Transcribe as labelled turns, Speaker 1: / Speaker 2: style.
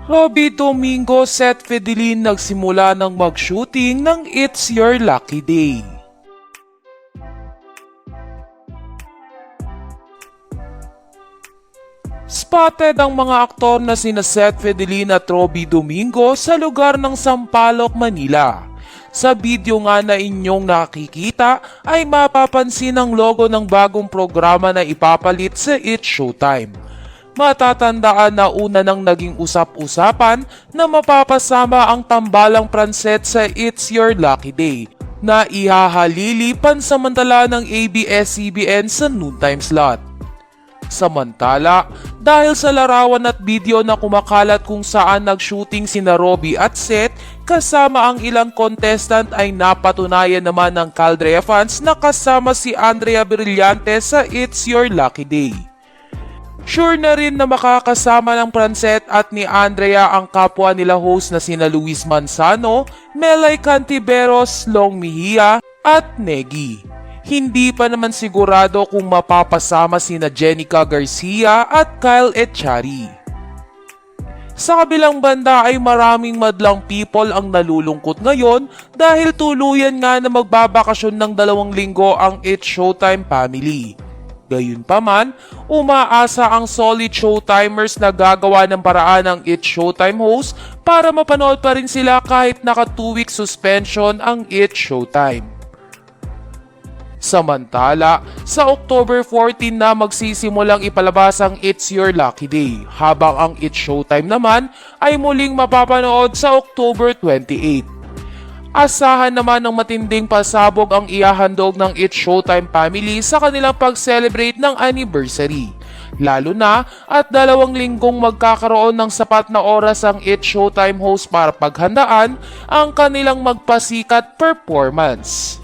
Speaker 1: Robby Domingo, Seth Fidelin nagsimula ng mag-shooting ng It's Your Lucky Day. Spotted ang mga aktor na sina Seth Fidelin at Robby Domingo sa lugar ng Sampaloc, Manila. Sa video nga na inyong nakikita ay mapapansin ang logo ng bagong programa na ipapalit sa It's Showtime. Matatandaan na una nang naging usap-usapan na mapapasama ang tambalang Pranset sa It's Your Lucky Day na ihahalili pansamantala ng ABS-CBN sa noontime slot. Samantala, dahil sa larawan at video na kumakalat kung saan nag-shooting sina Robby at Seth kasama ang ilang contestant ay napatunayan naman ng Caldrea fans na kasama si Andrea Brillante sa It's Your Lucky Day. Sure na rin na makakasama ng Pranset at ni Andrea ang kapwa nila host na sina Luis Manzano, Melay Cantiveros, Long Mejia at Negi. Hindi pa naman sigurado kung mapapasama sina Jenica Garcia at Kyle Echari. Sa kabilang banda ay maraming madlang people ang nalulungkot ngayon dahil tuluyan nga na magbabakasyon ng 2 linggo ang It's Showtime family. Gayunpaman, umaasa ang solid showtimers na gagawa ng paraan ng It's Showtime host para mapanood pa rin sila kahit naka 2-week suspension ang It's Showtime. Samantala, sa October 14 na magsisimulang ipalabas ang It's Your Lucky Day, habang ang It's Showtime naman ay muling mapapanood sa October 28. Asahan naman ng matinding pasabog ang ihahandog ng It's Showtime family sa kanilang pag-celebrate ng anniversary. Lalo na at 2 linggong magkakaroon ng sapat na oras ang It's Showtime host para paghandaan ang kanilang magpasikat performance.